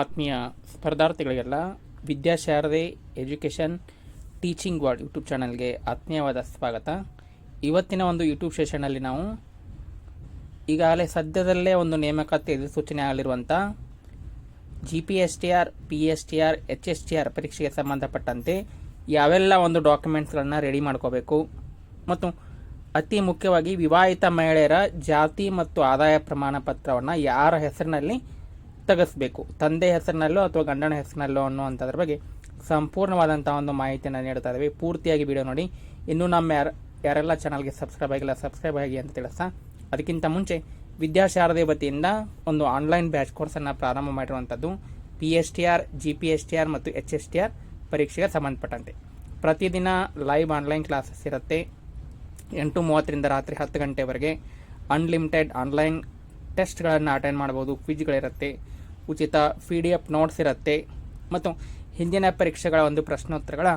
ಆತ್ಮೀಯ ಸ್ಪರ್ಧಾರ್ಥಿಗಳಿಗೆಲ್ಲ Vidyasharade education teaching world YouTube ಚಾನಲ್ಗೆ ಆತ್ಮೀಯವಾದ ಸ್ವಾಗತ. ಇವತ್ತಿನ ಒಂದು ಯೂಟ್ಯೂಬ್ ಸೆಷನಲ್ಲಿ ನಾವು ಈಗಾಗಲೇ ಸದ್ಯದಲ್ಲೇ ಒಂದು ನೇಮಕಾತಿ ಅಧಿಸೂಚನೆ ಆಗಲಿರುವಂಥ GPSTR, PSTR, HSTR ಪರೀಕ್ಷೆಗೆ ಸಂಬಂಧಪಟ್ಟಂತೆ ಯಾವೆಲ್ಲ ಒಂದು ಡಾಕ್ಯುಮೆಂಟ್ಸ್ಗಳನ್ನು ರೆಡಿ ಮಾಡ್ಕೋಬೇಕು ಮತ್ತು ಅತಿ ಮುಖ್ಯವಾಗಿ ವಿವಾಹಿತ ಮಹಿಳೆಯರ ಜಾತಿ ಮತ್ತು ಆದಾಯ ಪ್ರಮಾಣ ಪತ್ರವನ್ನು ಯಾರ ಹೆಸರಿನಲ್ಲಿ ತೆಗೆಸಬೇಕು, ತಂದೆ ಹೆಸರಿನಲ್ಲೋ ಅಥವಾ ಗಂಡನ ಹೆಸರಿನಲ್ಲೋ ಅನ್ನುವಂಥದ್ರ ಬಗ್ಗೆ ಸಂಪೂರ್ಣವಾದಂಥ ಒಂದು ಮಾಹಿತಿಯನ್ನು ನೀಡ್ತಾ ಇದ್ದೀವಿ. ಪೂರ್ತಿಯಾಗಿ ವಿಡಿಯೋ ನೋಡಿ. ಇನ್ನೂ ನಮ್ಮ ಯಾರೆಲ್ಲ ಚಾನಲ್ಗೆ ಸಬ್ಸ್ಕ್ರೈಬ್ ಆಗಿಲ್ಲ ಸಬ್ಸ್ಕ್ರೈಬ್ ಆಗಿ ಅಂತ ತಿಳಿಸ್ತಾ, ಅದಕ್ಕಿಂತ ಮುಂಚೆ ವಿದ್ಯಾಶಾರದೆ ವತಿಯಿಂದ ಒಂದು ಆನ್ಲೈನ್ ಬ್ಯಾಚ್ ಕೋರ್ಸನ್ನು ಪ್ರಾರಂಭ ಮಾಡಿರುವಂಥದ್ದು PSTR, GPSTR ಮತ್ತು HSTR ಪರೀಕ್ಷೆಗೆ ಸಂಬಂಧಪಟ್ಟಂತೆ ಪ್ರತಿದಿನ ಲೈವ್ ಆನ್ಲೈನ್ ಕ್ಲಾಸಸ್ ಇರುತ್ತೆ. 8:30ರಿಂದ ರಾತ್ರಿ 10 ಗಂಟೆವರೆಗೆ ಅನ್ಲಿಮಿಟೆಡ್ ಆನ್ಲೈನ್ ಟೆಸ್ಟ್ಗಳನ್ನು ಅಟೆಂಡ್ ಮಾಡ್ಬೋದು. ಕ್ವಿಜ್ಗಳಿರುತ್ತೆ, ಉಚಿತ PDF ನೋಟ್ಸ್ ಇರುತ್ತೆ ಮತ್ತು ಹಿಂದಿನ ಪರೀಕ್ಷೆಗಳ ಒಂದು ಪ್ರಶ್ನೋತ್ತರಗಳ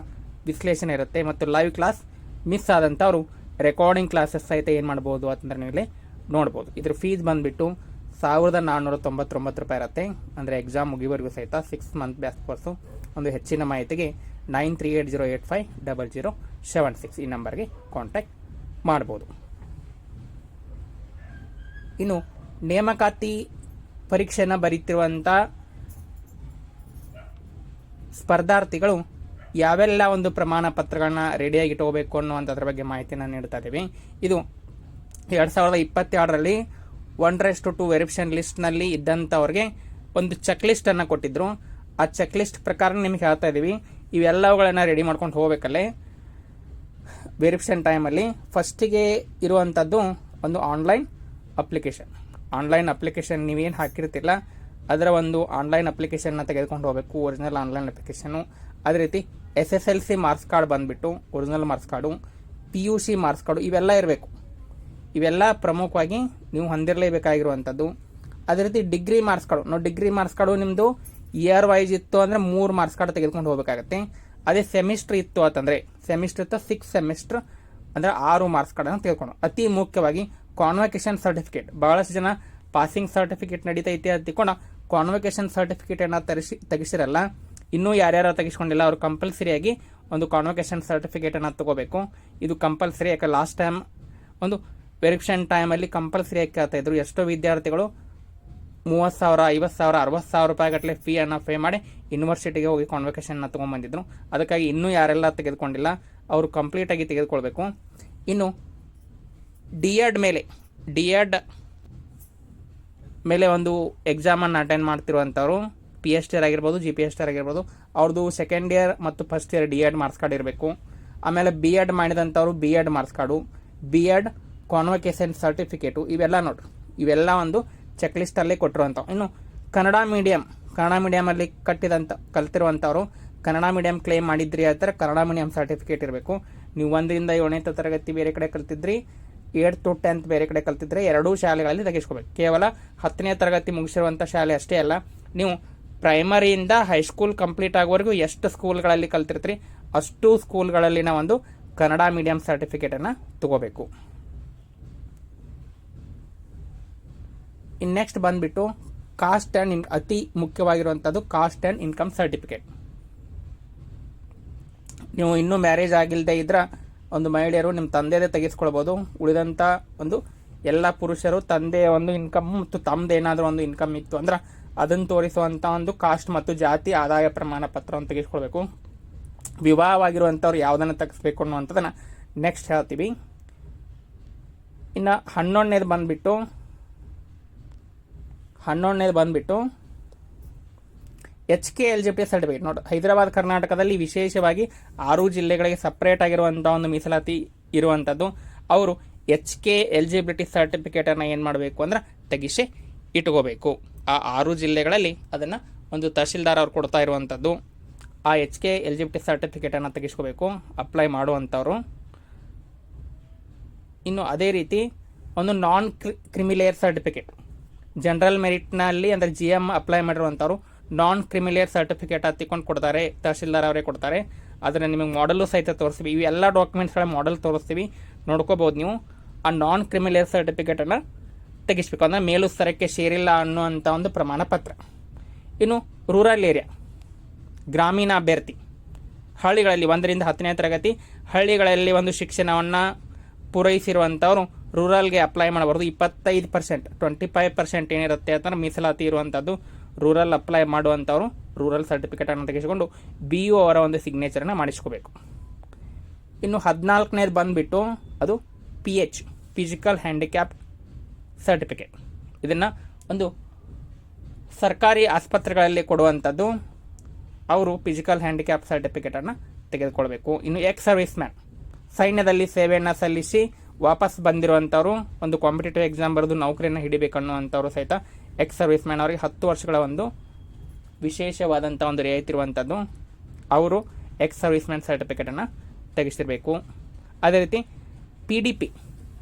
ವಿಶ್ಲೇಷಣೆ ಇರುತ್ತೆ ಮತ್ತು ಲೈವ್ ಕ್ಲಾಸ್ ಮಿಸ್ ಆದಂಥವರು ರೆಕಾರ್ಡಿಂಗ್ ಕ್ಲಾಸಸ್ ಸಹಿತ ಏನು ಮಾಡ್ಬೋದು ಅಂತಂದ್ರೆ ನೀವೇ ನೋಡ್ಬೋದು. ಇದ್ರ ಫೀಸ್ ಬಂದುಬಿಟ್ಟು 1499 ರೂಪಾಯಿ ಇರುತ್ತೆ. ಅಂದರೆ ಎಕ್ಸಾಮ್ ಮುಗಿವರೆಗೂ ಸಹಿತ 6 ಮಂತ್ ಬ್ಯಾಚ್ ಕೋರ್ಸು. ಒಂದು ಹೆಚ್ಚಿನ ಮಾಹಿತಿಗೆ 9380850076 ಈ ನಂಬರ್ಗೆ ಕಾಂಟ್ಯಾಕ್ಟ್ ಮಾಡ್ಬೋದು. ಇನ್ನು ನೇಮಕಾತಿ ಪರೀಕ್ಷೆಯನ್ನು ಬರೀತಿರುವಂಥ ಸ್ಪರ್ಧಾರ್ಥಿಗಳು ಯಾವೆಲ್ಲ ಒಂದು ಪ್ರಮಾಣ ಪತ್ರಗಳನ್ನ ರೆಡಿಯಾಗಿ ಇಟ್ಕೋಬೇಕು ಅನ್ನುವಂಥದ್ರ ಬಗ್ಗೆ ಮಾಹಿತಿಯನ್ನು ನೀಡ್ತಾ ಇದ್ದೀವಿ. ಇದು 2022ರಲ್ಲಿ 1:2 ವೆರಿಫಿಕೇಷನ್ ಲಿಸ್ಟ್ನಲ್ಲಿ ಇದ್ದಂಥವ್ರಿಗೆ ಒಂದು ಚೆಕ್ ಲಿಸ್ಟನ್ನು ಕೊಟ್ಟಿದ್ದರು. ಆ ಚೆಕ್ ಲಿಸ್ಟ್ ಪ್ರಕಾರ ನಿಮಗೆ ಹೇಳ್ತಾ ಇದ್ದೀವಿ, ಇವೆಲ್ಲವುಗಳನ್ನು ರೆಡಿ ಮಾಡ್ಕೊಂಡು ಹೋಗಬೇಕಲ್ಲೇ ವೆರಿಫಿಕೇಷನ್ ಟೈಮಲ್ಲಿ. ಫಸ್ಟಿಗೆ ಇರುವಂಥದ್ದು ಒಂದು ಆನ್ಲೈನ್ ಅಪ್ಲಿಕೇಶನ್ ನೀವೇನು ಹಾಕಿರ್ತಿಲ್ಲ ಅದರ ಒಂದು ಆನ್ಲೈನ್ ಅಪ್ಲಿಕೇಶನ್ನ ತೆಗೆದುಕೊಂಡು ಹೋಗಬೇಕು, ಒರಿಜಿನಲ್ ಆನ್ಲೈನ್ ಅಪ್ಲಿಕೇಶನು. ಅದೇ ರೀತಿ SSLC ಮಾರ್ಕ್ಸ್ ಕಾರ್ಡ್ ಬಂದುಬಿಟ್ಟು original marks card, PUC marks card ಇವೆಲ್ಲ ಇರಬೇಕು. ಇವೆಲ್ಲ ಪ್ರಮುಖವಾಗಿ ನೀವು ಹೊಂದಿರಲೇಬೇಕಾಗಿರುವಂಥದ್ದು. ಅದೇ ರೀತಿ degree marks card, degree marks card ನಿಮ್ಮದು ಇಯರ್ ವೈಸ್ ಇತ್ತು ಅಂದರೆ 3 ಮಾರ್ಕ್ಸ್ ಕಾರ್ಡ್ ತೆಗೆದುಕೊಂಡು ಹೋಗಬೇಕಾಗತ್ತೆ. ಅದೇ ಸೆಮಿಸ್ಟ್ರ್ ಇತ್ತು ಅಂತಂದರೆ 6 ಸೆಮಿಸ್ಟ್ರ್ ಅಂದರೆ 6 ಮಾರ್ಕ್ಸ್ ಕಾರ್ಡನ್ನು ತೆಗೆದುಕೊಂಡು. ಅತಿ ಮುಖ್ಯವಾಗಿ ಕಾನ್ವೊಕೇಶನ್ ಸರ್ಟಿಫಿಕೇಟ್, ಭಾಳಷ್ಟು ಜನ ಪಾಸಿಂಗ್ ಸರ್ಟಿಫಿಕೇಟ್ ನಡೀತೈತೆ ಅಂತಿಕೊಂಡು ಕಾನ್ವೊಕೇಶನ್ ಸರ್ಟಿಫಿಕೇಟನ್ನು ತೆಗಿಸಿರಲ್ಲ. ಇನ್ನೂ ಯಾರ್ಯಾರು ತೆಗಿಸ್ಕೊಂಡಿಲ್ಲ ಅವರು ಕಂಪಲ್ಸರಿಯಾಗಿ ಒಂದು ಕಾನ್ವೊಕೇಶನ್ ಸರ್ಟಿಫಿಕೇಟನ್ನು ತಗೋಬೇಕು. ಇದು ಕಂಪಲ್ಸರಿ. ಯಾಕೆ ಲಾಸ್ಟ್ ಟೈಮ್ ಒಂದು ವೆರಿಫಿಕೇಷನ್ ಟೈಮಲ್ಲಿ ಕಂಪಲ್ಸರಿಯಾಗಿ ಕೇಳ್ತಾ ಇದ್ರು. ಎಷ್ಟೋ ವಿದ್ಯಾರ್ಥಿಗಳು 30,000, 50,000, 60,000 ರೂಪಾಯಿ ಗಟ್ಟಲೆ ಫೀಯನ್ನು ಪೇ ಮಾಡಿ ಯೂನಿವರ್ಸಿಟಿಗೆ ಹೋಗಿ ಕಾನ್ವೊಕೇಶನ್ನ ತೊಗೊಂಡ್ಬಂದಿದ್ರು. ಅದಕ್ಕಾಗಿ ಇನ್ನೂ ಯಾರೆಲ್ಲ ತೆಗೆದುಕೊಂಡಿಲ್ಲ ಅವರು ಕಂಪ್ಲೀಟಾಗಿ ತೆಗೆದುಕೊಳ್ಬೇಕು. ಇನ್ನು ಡಿ ಎಡ್ ಮೇಲೆ ಒಂದು ಎಕ್ಸಾಮನ್ನು ಅಟೆಂಡ್ ಮಾಡ್ತಿರುವಂಥವ್ರು PSTR ಆಗಿರ್ಬೋದು, GPSTR ಆಗಿರ್ಬೋದು, ಅವ್ರದ್ದು ಸೆಕೆಂಡ್ ಇಯರ್ ಮತ್ತು first year DED marks card ಇರಬೇಕು. ಆಮೇಲೆ BEd ಮಾಡಿದಂಥವ್ರು BEd marks card, BEd convocation certificate ಇವೆಲ್ಲ ನೋಡ್ರಿ, ಇವೆಲ್ಲ ಒಂದು ಚೆಕ್ ಲಿಸ್ಟಲ್ಲೇ ಕೊಟ್ಟಿರುವಂಥವು. ಇನ್ನು ಕನ್ನಡ ಮೀಡಿಯಮಲ್ಲಿ ಕಲ್ತಿರುವಂಥವ್ರು ಕನ್ನಡ ಮೀಡಿಯಂ ಕ್ಲೇಮ್ ಮಾಡಿದ್ರಿ ಅಂತಾರೆ ಕನ್ನಡ ಮೀಡಿಯಂ ಸರ್ಟಿಫಿಕೇಟ್ ಇರಬೇಕು. ನೀವು 1ರಿಂದ 7ನೇ ತರಗತಿ ಬೇರೆ ಕಡೆ ಕಲ್ತಿದ್ರಿ, 8th to 10th ಬೇರೆ ಕಡೆ ಕಲ್ತಿದ್ರೆ ಎರಡೂ ಶಾಲೆಗಳಲ್ಲಿ ತೆಗೆಸ್ಕೋಬೇಕು. ಕೇವಲ 10ನೇ ತರಗತಿ ಮುಗಿಸಿರುವಂಥ ಶಾಲೆ ಅಷ್ಟೇ ಅಲ್ಲ, ನೀವು ಪ್ರೈಮರಿಯಿಂದ ಹೈಸ್ಕೂಲ್ ಕಂಪ್ಲೀಟ್ ಆಗೋವರೆಗೂ ಎಷ್ಟು ಸ್ಕೂಲ್ಗಳಲ್ಲಿ ಕಲ್ತಿರ್ತೀರಿ ಅಷ್ಟು ಸ್ಕೂಲ್ಗಳಲ್ಲಿನ ಒಂದು ಕನ್ನಡ ಮೀಡಿಯಂ ಸರ್ಟಿಫಿಕೇಟನ್ನು ತಗೋಬೇಕು. ಇನ್ನು ನೆಕ್ಸ್ಟ್ ಬಂದುಬಿಟ್ಟು ಕಾಸ್ಟ್ ಆ್ಯಂಡ್ ಅತಿ ಮುಖ್ಯವಾಗಿರುವಂಥದ್ದು ಕಾಸ್ಟ್ ಆ್ಯಂಡ್ ಇನ್ಕಮ್ ಸರ್ಟಿಫಿಕೇಟ್. ನೀವು ಇನ್ನೂ ಮ್ಯಾರೇಜ್ ಆಗಿಲ್ಲದೆ ಇದ್ರೆ ಒಂದು ಮಹಿಳೆಯರು ನಿಮ್ಮ ತಂದೆದೇ ತೆಗೆಸ್ಕೊಳ್ಬೋದು. ಉಳಿದಂಥ ಒಂದು ಎಲ್ಲ ಪುರುಷರು ತಂದೆಯ ಒಂದು ಇನ್ಕಮ್ ಮತ್ತು ತಮ್ಮದೇನಾದರೂ ಒಂದು ಇನ್ಕಮ್ ಇತ್ತು ಅಂದ್ರೆ ಅದನ್ನು ತೋರಿಸುವಂಥ ಒಂದು ಕಾಸ್ಟ್ ಮತ್ತು ಜಾತಿ ಆದಾಯ ಪ್ರಮಾಣ ಪತ್ರವನ್ನು ತೆಗೆಸ್ಕೊಳ್ಬೇಕು. ವಿವಾಹವಾಗಿರುವಂಥವ್ರು ಯಾವುದನ್ನು ತೆಗೆಸ್ಬೇಕು ಅನ್ನುವಂಥದ್ದನ್ನು ನೆಕ್ಸ್ಟ್ ಹೇಳ್ತೀವಿ. ಇನ್ನು 11ನೇದು ಬಂದುಬಿಟ್ಟು HK ಎಲಿಜಿಬಿಲಿಟಿ ಸರ್ಟಿಫಿಕೇಟ್. ನೋಡಿ, ಹೈದರಾಬಾದ್ ಕರ್ನಾಟಕದಲ್ಲಿ ವಿಶೇಷವಾಗಿ 6 ಜಿಲ್ಲೆಗಳಿಗೆ ಸಪ್ರೇಟ್ ಆಗಿರುವಂಥ ಒಂದು ಮೀಸಲಾತಿ ಇರುವಂಥದ್ದು. ಅವರು HK ಎಲಿಜಿಬಿಲಿಟಿ ಸರ್ಟಿಫಿಕೇಟನ್ನು ಏನು ಮಾಡಬೇಕು ಅಂದ್ರೆ ತೆಗಿಸಿ ಇಟ್ಕೋಬೇಕು. ಆ 6 ಜಿಲ್ಲೆಗಳಲ್ಲಿ ಅದನ್ನು ಒಂದು ತಹಶೀಲ್ದಾರ್ ಅವ್ರು ಕೊಡ್ತಾ ಇರುವಂಥದ್ದು. ಆ HK ಎಲಿಜಿಬಿಲಿಟಿ ಸರ್ಟಿಫಿಕೇಟನ್ನು ತೆಗಿಸ್ಕೋಬೇಕು ಅಪ್ಲೈ ಮಾಡುವಂಥವ್ರು. ಇನ್ನು ಅದೇ ರೀತಿ ಒಂದು ನಾನ್ ಕ್ರಿಮಿಲೇಯರ್ ಸರ್ಟಿಫಿಕೇಟ್, ಜನರಲ್ ಮೆರಿಟ್ನಲ್ಲಿ ಅಂದರೆ GM ಅಪ್ಲೈ ಮಾಡಿರುವಂಥವ್ರು ನಾನ್ ಕ್ರಿಮಿಲೇಯರ್ ಸರ್ಟಿಫಿಕೇಟ್ ಹತ್ತಿಕೊಂಡು ಕೊಡ್ತಾರೆ, ತಹಶೀಲ್ದಾರ್ ಅವರೇ ಕೊಡ್ತಾರೆ. ಅದನ್ನು ನಿಮಗೆ ಮಾಡಲು ಸಹಿತ ತೋರಿಸ್ತೀವಿ. ಇವು ಎಲ್ಲ ಡಾಕ್ಯುಮೆಂಟ್ಸ್ಗಳ ಮಾಡಲ್ ತೋರಿಸ್ತೀವಿ, ನೋಡ್ಕೋಬೋದು ನೀವು. ಆ ನಾನ್ ಕ್ರಿಮಿಲೇಯರ್ ಸರ್ಟಿಫಿಕೇಟನ್ನು ತೆಗಿಸ್ಬೇಕು ಅಂದರೆ ಮೇಲೂ ಸ್ತರಕ್ಕೆ ಸೇರಿಲ್ಲ ಅನ್ನುವಂಥ ಒಂದು ಪ್ರಮಾಣ ಪತ್ರ. ಇನ್ನು ರೂರಲ್ ಏರಿಯಾ ಗ್ರಾಮೀಣ ಅಭ್ಯರ್ಥಿ ಹಳ್ಳಿಗಳಲ್ಲಿ 1ರಿಂದ 10ನೇ ತರಗತಿ ಹಳ್ಳಿಗಳಲ್ಲಿ ಒಂದು ಶಿಕ್ಷಣವನ್ನು ಪೂರೈಸಿರುವಂಥವ್ರು ರೂರಲ್ಗೆ ಅಪ್ಲೈ ಮಾಡಬಾರ್ದು. 25% 25% ಏನಿರುತ್ತೆ ಅಂತಂದ್ರೆ ಮೀಸಲಾತಿ ಇರುವಂಥದ್ದು ರೂರಲ್ ಅಪ್ಲೈ ಮಾಡುವಂಥವ್ರು ರೂರಲ್ ಸರ್ಟಿಫಿಕೇಟನ್ನು ತೆಗೆಸಿಕೊಂಡು BO ಅವರ ಒಂದು ಸಿಗ್ನೇಚರನ್ನು ಮಾಡಿಸ್ಕೋಬೇಕು. ಇನ್ನು 14ನೇದು ಬಂದುಬಿಟ್ಟು ಅದು PH ಫಿಸಿಕಲ್ ಹ್ಯಾಂಡಿಕ್ಯಾಪ್ ಸರ್ಟಿಫಿಕೇಟ್. ಇದನ್ನು ಒಂದು ಸರ್ಕಾರಿ ಆಸ್ಪತ್ರೆಗಳಲ್ಲಿ ಕೊಡುವಂಥದ್ದು. ಅವರು ಫಿಸಿಕಲ್ ಹ್ಯಾಂಡಿಕ್ಯಾಪ್ ಸರ್ಟಿಫಿಕೇಟನ್ನು ತೆಗೆದುಕೊಳ್ಬೇಕು. ಇನ್ನು ಎಕ್ಸ್ ಸರ್ವಿಸ್ ಮ್ಯಾನ್ ಸೈನ್ಯದಲ್ಲಿ ಸೇವೆಯನ್ನು ಸಲ್ಲಿಸಿ ವಾಪಸ್ ಬಂದಿರುವಂಥವ್ರು ಒಂದು ಕಾಂಪಿಟೇಟಿವ್ ಎಕ್ಸಾಮ್ ಬರೆದು ನೌಕರಿಯನ್ನು ಹಿಡಿಬೇಕನ್ನುವಂಥವ್ರು ಸಹಿತ ಎಕ್ಸ್ ಸರ್ವಿಸ್ ಮ್ಯಾನ್ ಅವರಿಗೆ 10 ವರ್ಷಗಳ ಒಂದು ವಿಶೇಷವಾದಂಥ ಒಂದು ರಿಯಾಯಿತಿ ಇರುವಂಥದ್ದು. ಅವರು ಎಕ್ಸ್ ಸರ್ವಿಸ್ ಮ್ಯಾನ್ ಸರ್ಟಿಫಿಕೇಟನ್ನು ತೆಗೆಸಿರಬೇಕು. ಅದೇ ರೀತಿ PDP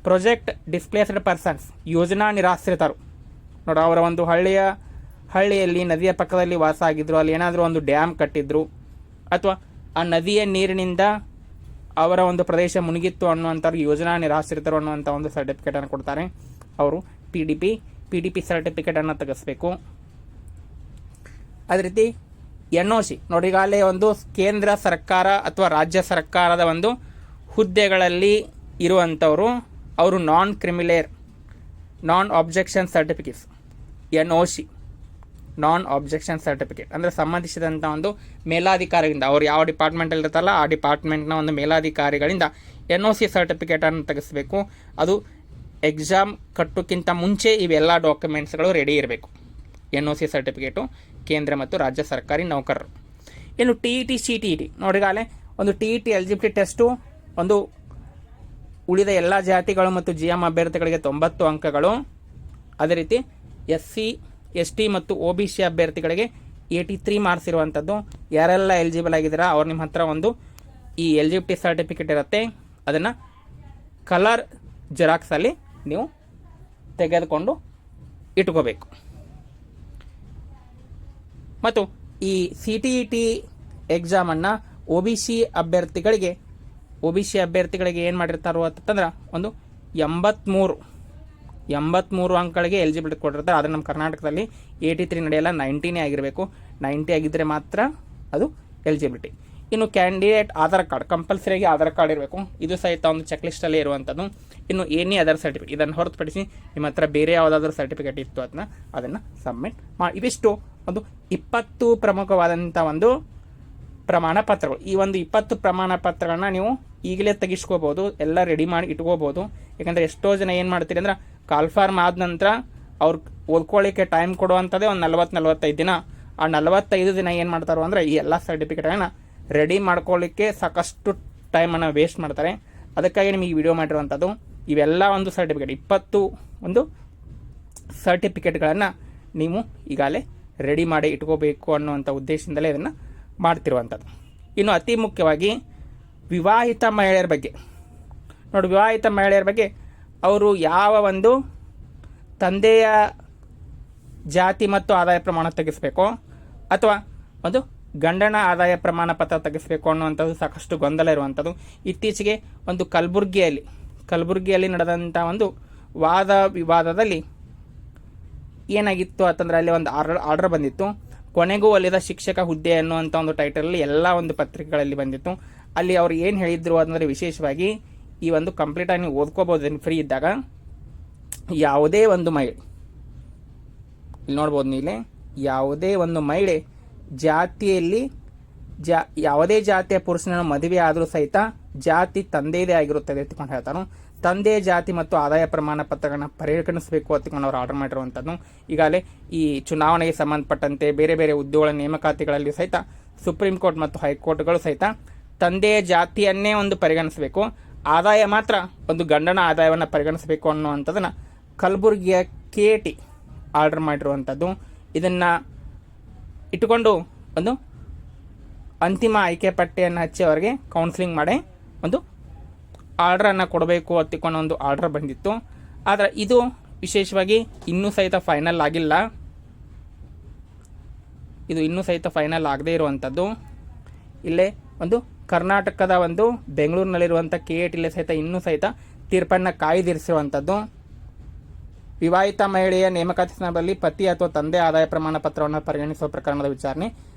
ಪ್ರೊಜೆಕ್ಟ್ ಡಿಸ್ಪ್ಲೇಸ್ಡ್ ಪರ್ಸನ್ಸ್ ಯೋಜನಾ ನಿರಾಶ್ರಿತರು ನೋಡಿ, ಅವರ ಒಂದು ಹಳ್ಳಿಯಲ್ಲಿ ನದಿಯ ಪಕ್ಕದಲ್ಲಿ ವಾಸ ಆಗಿದ್ರು, ಅಲ್ಲಿ ಏನಾದರೂ ಒಂದು ಡ್ಯಾಮ್ ಕಟ್ಟಿದ್ರು ಅಥವಾ ಆ ನದಿಯ ನೀರಿನಿಂದ ಅವರ ಒಂದು ಪ್ರದೇಶ ಮುಳುಗಿತ್ತು ಅನ್ನುವಂಥವ್ರು ಯೋಜನಾ ನಿರಾಶ್ರಿತರು ಅನ್ನುವಂಥ ಒಂದು ಸರ್ಟಿಫಿಕೇಟನ್ನು ಕೊಡ್ತಾರೆ. ಅವರು PDP ಸರ್ಟಿಫಿಕೇಟನ್ನು ತೆಗೆಸಬೇಕು. ಅದೇ ರೀತಿ NOC ನೋಡಿ, ಈಗಾಗಲೇ ಒಂದು ಕೇಂದ್ರ ಸರ್ಕಾರ ಅಥವಾ ರಾಜ್ಯ ಸರ್ಕಾರದ ಒಂದು ಹುದ್ದೆಗಳಲ್ಲಿ ಇರುವಂಥವರು ಅವರು ನಾನ್ ಆಬ್ಜೆಕ್ಷನ್ ಸರ್ಟಿಫಿಕೇಟ್ಸ್ NOC ನಾನ್ ಆಬ್ಜೆಕ್ಷನ್ ಸರ್ಟಿಫಿಕೇಟ್ ಅಂದರೆ ಸಂಬಂಧಿಸಿದಂಥ ಒಂದು ಮೇಲಾಧಿಕಾರಿಗಳಿಂದ ಅವ್ರು ಯಾವ ಡಿಪಾರ್ಟ್ಮೆಂಟಲ್ಲಿ ಇರ್ತಾರಲ್ಲ ಆ ಡಿಪಾರ್ಟ್ಮೆಂಟ್ನ ಒಂದು ಮೇಲಾಧಿಕಾರಿಗಳಿಂದ NOC ಸರ್ಟಿಫಿಕೇಟನ್ನು ತೆಗೆಸಬೇಕು. ಅದು ಎಕ್ಸಾಮ್ ಕಟ್ಟೋಕ್ಕಿಂತ ಮುಂಚೆ ಇವೆಲ್ಲ ಡಾಕ್ಯುಮೆಂಟ್ಸ್ಗಳು ರೆಡಿ ಇರಬೇಕು. NOC ಸರ್ಟಿಫಿಕೇಟು ಕೇಂದ್ರ ಮತ್ತು ರಾಜ್ಯ ಸರ್ಕಾರಿ ನೌಕರರು. ಇನ್ನು TET CTET ನೋಡಿಗಾಲೆ ಒಂದು TET ಎಲಿಜಿಬಿಲಿಟಿ ಟೆಸ್ಟು ಒಂದು ಉಳಿದ ಎಲ್ಲ ಜಾತಿಗಳು ಮತ್ತು GM ಅಭ್ಯರ್ಥಿಗಳಿಗೆ 90 ಅಂಕಗಳು. ಅದೇ ರೀತಿ SC ST ಮತ್ತು OBC ಅಭ್ಯರ್ಥಿಗಳಿಗೆ 83 ಮಾರ್ಕ್ಸ್ ಇರುವಂಥದ್ದು. ಯಾರೆಲ್ಲ ಎಲಿಜಿಬಲ್ ಆಗಿದ್ದೀರಾ ಅವ್ರು ನಿಮ್ಮ ಹತ್ರ ಒಂದು ಈ ಎಲಿಜಿಬಿಲಿಟಿ ಸರ್ಟಿಫಿಕೇಟ್ ಇರುತ್ತೆ, ಅದನ್ನು ಕಲರ್ ಜೆರಾಕ್ಸಲ್ಲಿ ನೀವು ತೆಗೆದುಕೊಂಡು ಇಟ್ಕೋಬೇಕು. ಮತ್ತು ಈ CTET ಎಕ್ಸಾಮನ್ನು OBC ಅಭ್ಯರ್ಥಿಗಳಿಗೆ ಏನು ಮಾಡಿರ್ತಾರೋ ಅಂತಂದ್ರೆ ಒಂದು 83 ಅಂಕಗಳಿಗೆ ಎಲಿಜಿಬಿಲಿಟಿ ಕೊಟ್ಟಿರ್ತಾರೆ. ಆದರೆ ನಮ್ಮ ಕರ್ನಾಟಕದಲ್ಲಿ 83 ನಡೆಯಲ್ಲ, 90 ಆಗಿರಬೇಕು. 90 ಆಗಿದ್ದರೆ ಮಾತ್ರ ಅದು ಎಲಿಜಿಬಿಲಿಟಿ. ಇನ್ನು ಕ್ಯಾಂಡಿಡೇಟ್ ಆಧಾರ್ ಕಾರ್ಡ್ ಕಂಪಲ್ಸರಿಯಾಗಿ ಆಧಾರ್ ಕಾರ್ಡ್ ಇರಬೇಕು. ಇದು ಸಹಿತ ಒಂದು ಚೆಕ್ ಲಿಸ್ಟಲ್ಲೇ ಇರುವಂಥದ್ದು. ಇನ್ನು ಎನಿ ಅದರ್ ಸರ್ಟಿಫಿಕೇಟ್ ಇದನ್ನು ಹೊರತುಪಡಿಸಿ ನಿಮ್ಮ ಹತ್ರ ಬೇರೆ ಯಾವುದಾದ್ರೂ ಸರ್ಟಿಫಿಕೇಟ್ ಇತ್ತು ಅದನ್ನು ಸಬ್ಮಿಟ್ ಮಾಡಿ. ಇವಿಷ್ಟು ಒಂದು 20 ಪ್ರಮುಖವಾದಂಥ ಒಂದು ಪ್ರಮಾಣ ಪತ್ರಗಳು. ಈ ಒಂದು 20 ಪ್ರಮಾಣ ಪತ್ರಗಳನ್ನ ನೀವು ಈಗಲೇ ತೆಗಿಸ್ಕೋಬೋದು, ಎಲ್ಲ ರೆಡಿ ಮಾಡಿ ಇಟ್ಕೋಬೋದು. ಯಾಕಂದರೆ ಎಷ್ಟೋ ಜನ ಏನು ಮಾಡ್ತೀರಿ ಅಂದ್ರೆ ಕಾಲ್ಫಾರ್ಮ್ ಆದ ನಂತರ ಅವ್ರು ಓದ್ಕೊಳ್ಳಿಕ್ಕೆ ಟೈಮ್ ಕೊಡುವಂಥದ್ದೇ ಒಂದು 40-45 ದಿನ. ಆ 45 ದಿನ ಏನು ಮಾಡ್ತಾರೋ ಅಂದರೆ ಈ ಎಲ್ಲ ಸರ್ಟಿಫಿಕೇಟ್ಗಳನ್ನ ರೆಡಿ ಮಾಡ್ಕೊಳ್ಳಿಕ್ಕೆ ಸಾಕಷ್ಟು ಟೈಮನ್ನು ವೇಸ್ಟ್ ಮಾಡ್ತಾರೆ. ಅದಕ್ಕಾಗಿ ನಿಮಗೆ ಈ ವಿಡಿಯೋ ಮಾಡಿರುವಂಥದ್ದು. ಇವೆಲ್ಲ ಒಂದು ಸರ್ಟಿಫಿಕೇಟ್ 20 ಒಂದು ಸರ್ಟಿಫಿಕೇಟ್ಗಳನ್ನು ನೀವು ಈಗಾಗಲೇ ರೆಡಿ ಮಾಡಿ ಇಟ್ಕೋಬೇಕು ಅನ್ನುವಂಥ ಉದ್ದೇಶದಿಂದಲೇ ಇದನ್ನು ಮಾಡ್ತಿರುವಂಥದ್ದು. ಇನ್ನು ಅತಿ ಮುಖ್ಯವಾಗಿ ವಿವಾಹಿತ ಮಹಿಳೆಯರ ಬಗ್ಗೆ ನೋಡಿ, ವಿವಾಹಿತ ಮಹಿಳೆಯರ ಬಗ್ಗೆ ಅವರು ಯಾವ ಒಂದು ತಂದೆಯ ಜಾತಿ ಮತ್ತು ಆದಾಯ ಪ್ರಮಾಣ ತೆಗೆಸಬೇಕೋ ಅಥವಾ ಒಂದು ಗಂಡನ ಆದಾಯ ಪ್ರಮಾಣ ಪತ್ರ ತೆಗೆಸಬೇಕು ಅನ್ನುವಂಥದ್ದು ಸಾಕಷ್ಟು ಗೊಂದಲ ಇರುವಂಥದ್ದು. ಇತ್ತೀಚೆಗೆ ಒಂದು ಕಲಬುರಗಿಯಲ್ಲಿ ನಡೆದಂಥ ಒಂದು ವಾದ ವಿವಾದದಲ್ಲಿ ಏನಾಗಿತ್ತು ಅಂತಂದರೆ ಅಲ್ಲಿ ಒಂದು ಆರ್ಡರ್ ಬಂದಿತ್ತು. ಕೊನೆಗೂ ಒಲಿದ ಶಿಕ್ಷಕ ಹುದ್ದೆ ಅನ್ನುವಂಥ ಒಂದು ಟೈಟಲಲ್ಲಿ ಎಲ್ಲ ಒಂದು ಪತ್ರಿಕೆಗಳಲ್ಲಿ ಬಂದಿತ್ತು. ಅಲ್ಲಿ ಅವ್ರು ಏನು ಹೇಳಿದ್ರು ಅಂದರೆ ವಿಶೇಷವಾಗಿ ಈ ಒಂದು ಕಂಪ್ಲೀಟಾಗಿ ನೀವು ಓದ್ಕೋಬೋದು ಫ್ರೀ ಇದ್ದಾಗ. ಯಾವುದೇ ಒಂದು ಮಹಿಳೆ ಇಲ್ಲಿ ನೋಡ್ಬೋದು, ನೀಲೆ ಯಾವುದೇ ಒಂದು ಮಹಿಳೆ ಜಾತಿಯಲ್ಲಿ ಯಾವುದೇ ಜಾತಿಯ ಪುರುಷನನ್ನು ಮದುವೆ ಆದರೂ ಸಹಿತ ಜಾತಿ ತಂದೆಯದೇ ಆಗಿರುತ್ತದೆ ಎತ್ಕೊಂಡು ಹೇಳ್ತಾನು. ತಂದೆಯ ಜಾತಿ ಮತ್ತು ಆದಾಯ ಪ್ರಮಾಣ ಪತ್ರಗಳನ್ನ ಪರಿಗಣಿಸಬೇಕು ಅಂತಕೊಂಡು ಅವ್ರು ಆರ್ಡರ್ ಮಾಡಿರುವಂಥದ್ದು. ಈಗಾಗಲೇ ಈ ಚುನಾವಣೆಗೆ ಸಂಬಂಧಪಟ್ಟಂತೆ ಬೇರೆ ಬೇರೆ ಉದ್ಯೋಗಗಳ ನೇಮಕಾತಿಗಳಲ್ಲಿ ಸಹಿತ ಸುಪ್ರೀಂ ಕೋರ್ಟ್ ಮತ್ತು ಹೈಕೋರ್ಟ್ಗಳು ಸಹಿತ ತಂದೆಯ ಜಾತಿಯನ್ನೇ ಒಂದು ಪರಿಗಣಿಸಬೇಕು, ಆದಾಯ ಮಾತ್ರ ಒಂದು ಗಂಡನ ಆದಾಯವನ್ನು ಪರಿಗಣಿಸಬೇಕು ಅನ್ನುವಂಥದ್ದನ್ನು ಕಲಬುರಗಿಯ KT ಆರ್ಡರ್ ಮಾಡಿರುವಂಥದ್ದು. ಇದನ್ನು ಇಟ್ಟುಕೊಂಡು ಒಂದು ಅಂತಿಮ ಆಯ್ಕೆ ಪಟ್ಟಿಯನ್ನು ಹಚ್ಚಿ ಅವರಿಗೆ ಕೌನ್ಸಿಲಿಂಗ್ ಮಾಡಿ ಒಂದು ಆರ್ಡ್ರನ್ನು ಕೊಡಬೇಕು ಅಂತಿಕೊಂಡು ಒಂದು ಆರ್ಡರ್ ಬಂದಿತ್ತು. ಆದರೆ ಇದು ವಿಶೇಷವಾಗಿ ಇನ್ನೂ ಸಹಿತ ಫೈನಲ್ ಆಗಿಲ್ಲ. ಇದು ಇನ್ನೂ ಸಹಿತ ಫೈನಲ್ ಆಗದೇ ಇರುವಂಥದ್ದು. ಇಲ್ಲೇ ಒಂದು ಕರ್ನಾಟಕದ ಒಂದು ಬೆಂಗಳೂರಿನಲ್ಲಿರುವಂಥ KT ಸಹಿತ ಇನ್ನೂ ಸಹಿತ ತೀರ್ಪನ್ನು ಕಾಯ್ದಿರಿಸಿರುವಂಥದ್ದು. ವಿವಾಹಿತ ಮಹಿಳೆಯ ನೇಮಕಾತಿ ಸಂದರ್ಭದಲ್ಲಿ ಪತಿ ಅಥವಾ ತಂದೆ ಆದಾಯ ಪ್ರಮಾಣ ಪತ್ರವನ್ನು ಪರಿಗಣಿಸುವ ಪ್ರಕರಣದ ವಿಚಾರಣೆ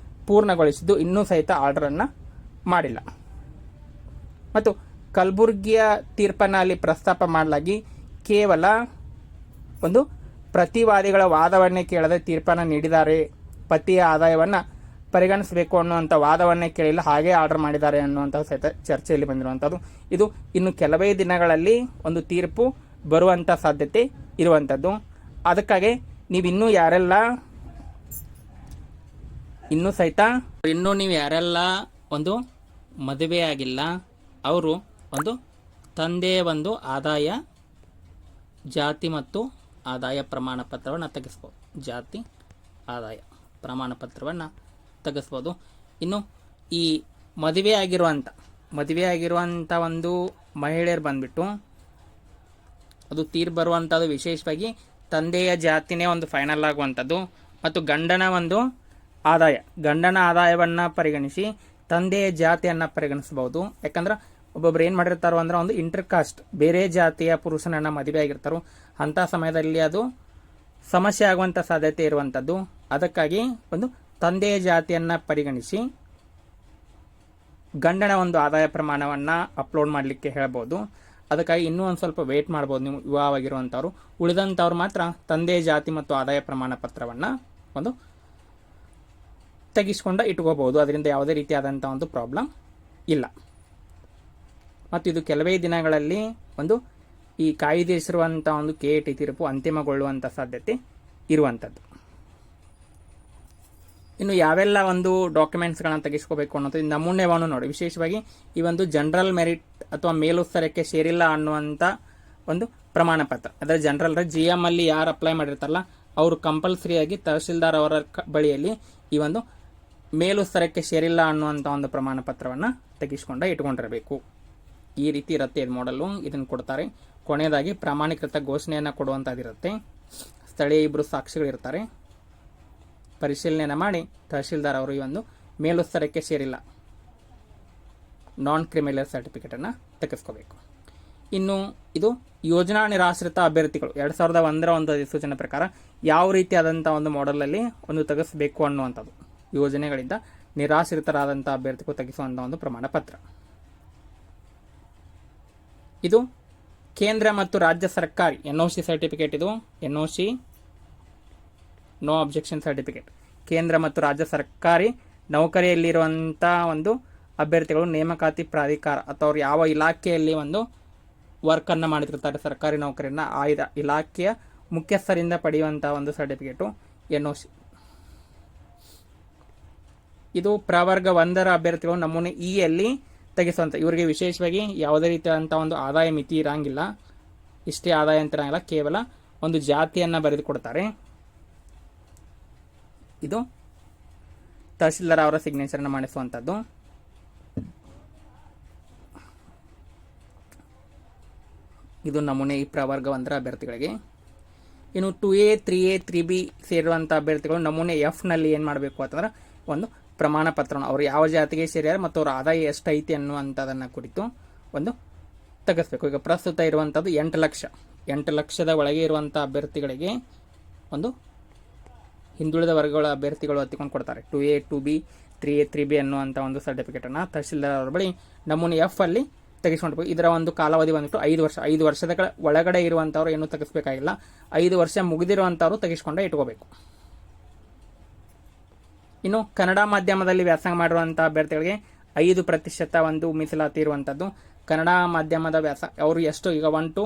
ಪೂರ್ಣಗೊಳಿಸಿದ್ದು ಇನ್ನೂ ಸಹಿತ ಆರ್ಡರನ್ನು ಮಾಡಿಲ್ಲ. ಮತ್ತು ಕಲಬುರಗಿಯ ತೀರ್ಪನ್ನು ಪ್ರಸ್ತಾಪ ಮಾಡಲಾಗಿ ಕೇವಲ ಒಂದು ಪ್ರತಿವಾದಿಗಳ ವಾದವನ್ನೇ ಕೇಳದೆ ತೀರ್ಪನ್ನು ನೀಡಿದ್ದಾರೆ. ಪತಿಯ ಆದಾಯವನ್ನು ಪರಿಗಣಿಸಬೇಕು ಅನ್ನುವಂಥ ವಾದವನ್ನೇ ಕೇಳಿಲ್ಲ, ಹಾಗೆ ಆರ್ಡರ್ ಮಾಡಿದ್ದಾರೆ ಅನ್ನುವಂಥ ಸಹಿತ ಚರ್ಚೆಯಲ್ಲಿ ಬಂದಿರುವಂಥದ್ದು. ಇದು ಇನ್ನು ಕೆಲವೇ ದಿನಗಳಲ್ಲಿ ಒಂದು ತೀರ್ಪು ಬರುವಂಥ ಸಾಧ್ಯತೆ ಇರುವಂಥದ್ದು. ಅದಕ್ಕಾಗಿ ನೀವು ಇನ್ನೂ ಯಾರೆಲ್ಲ ಒಂದು ಮದುವೆಯಾಗಿಲ್ಲ ಅವರು ಒಂದು ತಂದೆಯ ಒಂದು ಆದಾಯ ಜಾತಿ ಮತ್ತು ಆದಾಯ ಪ್ರಮಾಣ ಪತ್ರವನ್ನು ತೆಗೆಸ್ಬೋದು. ಜಾತಿ ಆದಾಯ ಪ್ರಮಾಣ ಪತ್ರವನ್ನು ತೆಗೆಸ್ಬೋದು. ಇನ್ನು ಈ ಮದುವೆಯಾಗಿರುವಂಥ ಒಂದು ಮಹಿಳೆಯರು ಬಂದ್ಬಿಟ್ಟು ಅದು ತೀರ್ಪು ಬರುವಂಥದ್ದು ವಿಶೇಷವಾಗಿ ತಂದೆಯ ಜಾತಿನೇ ಒಂದು ಫೈನಲ್ ಆಗುವಂಥದ್ದು ಮತ್ತು ಗಂಡನ ಆದಾಯವನ್ನು ಪರಿಗಣಿಸಿ ತಂದೆಯ ಜಾತಿಯನ್ನು ಪರಿಗಣಿಸಬಹುದು. ಯಾಕಂದ್ರೆ ಒಬ್ಬೊಬ್ರು ಏನು ಮಾಡಿರ್ತಾರೋ ಅಂದ್ರೆ ಒಂದು ಇಂಟರ್ಕಾಸ್ಟ್ ಬೇರೆ ಜಾತಿಯ ಪುರುಷನನ್ನು ಮದುವೆ ಆಗಿರ್ತಾರೋ ಅಂಥ ಸಮಯದಲ್ಲಿ ಅದು ಸಮಸ್ಯೆ ಆಗುವಂಥ ಸಾಧ್ಯತೆ ಇರುವಂಥದ್ದು. ಅದಕ್ಕಾಗಿ ಒಂದು ತಂದೆಯ ಜಾತಿಯನ್ನು ಪರಿಗಣಿಸಿ ಗಂಡನ ಒಂದು ಆದಾಯ ಪ್ರಮಾಣವನ್ನು ಅಪ್ಲೋಡ್ ಮಾಡಲಿಕ್ಕೆ ಹೇಳ್ಬೋದು. ಅದಕ್ಕಾಗಿ ಇನ್ನೂ ಒಂದು ಸ್ವಲ್ಪ ವೇಟ್ ಮಾಡ್ಬೋದು ನೀವು ವಿವಾಹವಾಗಿರುವಂಥವ್ರು. ಉಳಿದಂಥವ್ರು ಮಾತ್ರ ತಂದೆಯ ಜಾತಿ ಮತ್ತು ಆದಾಯ ಪ್ರಮಾಣ ಪತ್ರವನ್ನು ಒಂದು ತೆಗೆಸ್ಕೊಂಡು ಇಟ್ಕೋಬಹುದು. ಅದರಿಂದ ಯಾವುದೇ ರೀತಿಯಾದಂಥ ಒಂದು ಪ್ರಾಬ್ಲಮ್ ಇಲ್ಲ. ಮತ್ತು ಇದು ಕೆಲವೇ ದಿನಗಳಲ್ಲಿ ಒಂದು ಈ ಕಾಯ್ದಿರಿಸಿರುವಂಥ ಒಂದು KAT ತೀರ್ಪು ಅಂತಿಮಗೊಳ್ಳುವಂಥ ಸಾಧ್ಯತೆ ಇರುವಂಥದ್ದು. ಇನ್ನು ಯಾವೆಲ್ಲ ಒಂದು ಡಾಕ್ಯುಮೆಂಟ್ಸ್ಗಳನ್ನು ತೆಗೆಸ್ಕೋಬೇಕು ಅನ್ನೋದು ನಮೂನೆವನ್ನು ನೋಡಿ. ವಿಶೇಷವಾಗಿ ಈ ಒಂದು ಜನರಲ್ ಮೆರಿಟ್ ಅಥವಾ ಮೇಲುಸ್ತರಕ್ಕೆ ಸೇರಿಲ್ಲ ಅನ್ನುವಂಥ ಒಂದು ಪ್ರಮಾಣ ಪತ್ರ, ಅದರ ಜನರಲ್ GM ಅಲ್ಲಿ ಯಾರು ಅಪ್ಲೈ ಮಾಡಿರ್ತಾರಲ್ಲ ಅವರು ಕಂಪಲ್ಸರಿಯಾಗಿ ತಹಶೀಲ್ದಾರ್ ಅವರ ಬಳಿಯಲ್ಲಿ ಈ ಒಂದು ಮೇಲುಸ್ತರಕ್ಕೆ ಸೇರಿಲ್ಲ ಅನ್ನುವಂಥ ಒಂದು ಪ್ರಮಾಣ ಪತ್ರವನ್ನು ಇಟ್ಕೊಂಡಿರಬೇಕು. ಈ ರೀತಿ ಇರುತ್ತೆ ಇದು ಮಾಡಲು. ಇದನ್ನು ಕೊಡ್ತಾರೆ. ಕೊನೆಯದಾಗಿ ಪ್ರಾಮಾಣಿಕೃತ ಘೋಷಣೆಯನ್ನು ಕೊಡುವಂಥದ್ದಿರುತ್ತೆ. ಸ್ಥಳೀಯ 2 ಸಾಕ್ಷಿಗಳಿರ್ತಾರೆ. ಪರಿಶೀಲನೆಯನ್ನು ಮಾಡಿ ತಹಶೀಲ್ದಾರ್ ಅವರು ಈ ಒಂದು ಮೇಲುಸ್ತರಕ್ಕೆ ಸೇರಿಲ್ಲ ನಾನ್ ಕ್ರಿಮಿನಲ್ ಸರ್ಟಿಫಿಕೇಟನ್ನು ತೆಗೆಸ್ಕೋಬೇಕು. ಇನ್ನು ಇದು ಯೋಜನಾ ನಿರಾಶ್ರಿತ ಅಭ್ಯರ್ಥಿಗಳು 2001ರ ಒಂದು ಅಧಿಸೂಚನೆ ಪ್ರಕಾರ ಯಾವ ರೀತಿಯಾದಂಥ ಒಂದು ಮಾಡೆಲಲ್ಲಿ ಒಂದು ತೆಗೆಸಬೇಕು ಅನ್ನುವಂಥದ್ದು. ಯೋಜನೆಗಳಿಂದ ನಿರಾಶ್ರಿತರಾದಂಥ ಅಭ್ಯರ್ಥಿಗಳು ತೆಗೆಸುವಂಥ ಒಂದು ಪ್ರಮಾಣ ಪತ್ರ. ಇದು ಕೇಂದ್ರ ಮತ್ತು ರಾಜ್ಯ ಸರ್ಕಾರಿ NOC ಸರ್ಟಿಫಿಕೇಟ್. ಇದು NOC ನೋ ಅಬ್ಜೆಕ್ಷನ್ ಸರ್ಟಿಫಿಕೇಟ್. ಕೇಂದ್ರ ಮತ್ತು ರಾಜ್ಯ ಸರ್ಕಾರಿ ನೌಕರಿಯಲ್ಲಿರುವಂಥ ಒಂದು ಅಭ್ಯರ್ಥಿಗಳು ನೇಮಕಾತಿ ಪ್ರಾಧಿಕಾರ ಅಥವಾ ಅವರು ಯಾವ ಇಲಾಖೆಯಲ್ಲಿ ಒಂದು ವರ್ಕನ್ನು ಮಾಡ್ತಿರ್ತಾರೆ ಸರ್ಕಾರಿ ನೌಕರಿಯನ್ನು ಆ ಇಲಾಖೆಯ ಮುಖ್ಯಸ್ಥರಿಂದ ಪಡೆಯುವಂಥ ಒಂದು ಸರ್ಟಿಫಿಕೇಟು NOC. ಇದು ಪ್ರವರ್ಗ 1ರ ಅಭ್ಯರ್ಥಿಗಳು ನಮೂನೆ E ಯಲ್ಲಿ ತೆಗೆಸುವಂಥ. ಇವರಿಗೆ ವಿಶೇಷವಾಗಿ ಯಾವುದೇ ರೀತಿಯಾದಂಥ ಒಂದು ಆದಾಯ ಮಿತಿ ಇರಂಗಿಲ್ಲ, ಇಷ್ಟೇ ಆದಾಯ ಅಂತ ಇರಂಗಿಲ್ಲ, ಕೇವಲ ಒಂದು ಜಾತಿಯನ್ನು ಬರೆದುಕೊಡ್ತಾರೆ. ಇದು ತಹಶೀಲ್ದಾರ್ ಅವರ ಸಿಗ್ನೇಚರನ್ನು ಮಾಡಿಸುವಂಥದ್ದು. ಇದು ನಮೂನೆ ಈ ಪ್ರವರ್ಗ 1ರ ಅಭ್ಯರ್ಥಿಗಳಿಗೆ. ಇನ್ನು 2A 3A 3B ಸೇರುವಂಥ ಅಭ್ಯರ್ಥಿಗಳು ನಮೂನೆ F ನಲ್ಲಿ ಏನು ಮಾಡಬೇಕು ಅಂತಂದ್ರೆ ಒಂದು ಪ್ರಮಾಣ ಪತ್ರವನ್ನು ಅವರು ಯಾವ ಜಾತಿಗೆ ಸೇರಿಯಾರೆ ಮತ್ತು ಅವರ ಆದಾಯ ಎಷ್ಟೈತಿ ಅನ್ನುವಂಥದ್ದನ್ನು ಕುರಿತು ಒಂದು ತೆಗೆಸಬೇಕು. ಈಗ ಪ್ರಸ್ತುತ ಇರುವಂಥದ್ದು 8 ಲಕ್ಷದ ಒಳಗೆ ಇರುವಂಥ ಅಭ್ಯರ್ಥಿಗಳಿಗೆ ಒಂದು ಹಿಂದುಳಿದ ವರ್ಗಗಳ ಅಭ್ಯರ್ಥಿಗಳು ಹತ್ತಿಕೊಂಡು ಕೊಡ್ತಾರೆ 2A 2B 3A 3B ಅನ್ನುವಂಥ ಒಂದು ಸರ್ಟಿಫಿಕೇಟನ್ನು ತಹಶೀಲ್ದಾರ್ ಅವರ ಬಳಿ ನಮೂನೆ F ಅಲ್ಲಿ ತೆಗೆಸ್ಕೊಂಡು. ಇದರ ಒಂದು ಕಾಲಾವಧಿ ಬಂದ್ಬಿಟ್ಟು 5 ವರ್ಷ. 5 ವರ್ಷದ ಒಳಗಡೆ ಇರುವಂಥವ್ರು ಏನೂ ತೆಗೆಸಬೇಕಾಗಿಲ್ಲ. 5 ವರ್ಷ ಮುಗಿದಿರುವಂಥವ್ರು ತೆಗೆಸ್ಕೊಂಡೇ ಇಟ್ಕೋಬೇಕು. ಇನ್ನು ಕನ್ನಡ ಮಾಧ್ಯಮದಲ್ಲಿ ವ್ಯಾಸಂಗ ಮಾಡಿರುವಂಥ ಅಭ್ಯರ್ಥಿಗಳಿಗೆ 5% ಒಂದು ಮೀಸಲಾತಿ ಇರುವಂಥದ್ದು. ಕನ್ನಡ ಮಾಧ್ಯಮದ ಅವರು ಎಷ್ಟು ಈಗ 1 to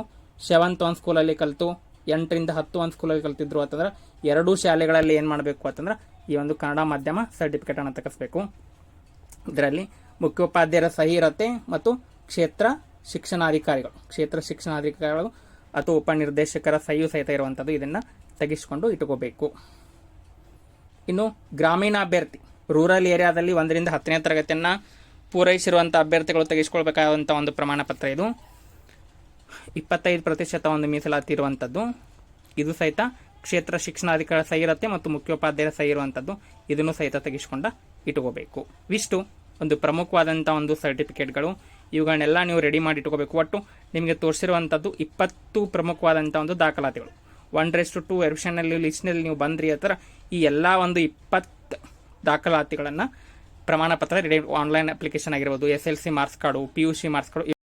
7th ಒಂದು ಸ್ಕೂಲಲ್ಲಿ ಕಲಿತು 8ರಿಂದ 10 ಒಂದು ಸ್ಕೂಲಲ್ಲಿ ಕಲ್ತಿದ್ರು ಅಂತಂದ್ರೆ 2 ಶಾಲೆಗಳಲ್ಲಿ ಏನು ಮಾಡಬೇಕು ಅಂತಂದ್ರೆ ಈ ಒಂದು ಕನ್ನಡ ಮಾಧ್ಯಮ ಸರ್ಟಿಫಿಕೇಟನ್ನು ತೆಗೆಸಬೇಕು. ಇದರಲ್ಲಿ ಮುಖ್ಯೋಪಾಧ್ಯಾಯರ ಸಹಿ ಇರುತ್ತೆ ಮತ್ತು ಕ್ಷೇತ್ರ ಶಿಕ್ಷಣಾಧಿಕಾರಿಗಳು ಅಥವಾ ಉಪನಿರ್ದೇಶಕರ ಸಹಿಯು ಸಹಿತ ಇರುವಂಥದ್ದು. ಇದನ್ನು ತೆಗೆಸಿಕೊಂಡು ಇಟ್ಕೋಬೇಕು. ಇನ್ನು ಗ್ರಾಮೀಣ ಅಭ್ಯರ್ಥಿ ರೂರಲ್ ಏರಿಯಾದಲ್ಲಿ 1ರಿಂದ 10ನೇ ತರಗತಿಯನ್ನು ಪೂರೈಸಿರುವಂಥ ಅಭ್ಯರ್ಥಿಗಳು ತೆಗೆಸಿಕೊಳ್ಬೇಕಾದಂಥ ಒಂದು ಪ್ರಮಾಣ ಪತ್ರ. ಇದು 25% ಒಂದು ಮೀಸಲಾತಿ ಇರುವಂಥದ್ದು. ಇದು ಸಹಿತ ಕ್ಷೇತ್ರ ಶಿಕ್ಷಣಾಧಿಕಾರಿ ಸಹಿ ಇರುತ್ತೆ ಮತ್ತು ಮುಖ್ಯೋಪಾಧ್ಯಾಯರ ಸಹಿ ಇರುವಂಥದ್ದು. ಇದನ್ನು ಸಹಿತ ತೆಗೆಸಿಕೊಂಡು ಇಟ್ಕೋಬೇಕು. ಇಷ್ಟು ಒಂದು ಪ್ರಮುಖವಾದಂಥ ಒಂದು ಸರ್ಟಿಫಿಕೇಟ್ಗಳು. ಇವುಗಳನ್ನೆಲ್ಲ ನೀವು ರೆಡಿ ಮಾಡಿ ಇಟ್ಕೋಬೇಕು. ಒಟ್ಟು ನಿಮಗೆ ತೋರಿಸಿರುವಂಥದ್ದು 20 ಪ್ರಮುಖವಾದಂಥ ಒಂದು ದಾಖಲಾತಿಗಳು. 1:2 ವೆರ್ಷನ್ನಲ್ಲಿ ಲಿಸ್ಟ್ನಲ್ಲಿ ನೀವು ಬಂದ್ರಿ ಆ ಥರ ಈ ಎಲ್ಲ ಒಂದು 20 ದಾಖಲಾತಿಗಳನ್ನು ಪ್ರಮಾಣ ಪತ್ರ ರೆಡಿ ಆನ್ಲೈನ್ ಅಪ್ಲಿಕೇಶನ್ ಆಗಿರ್ಬೋದು, SLC marks card, PUC marks card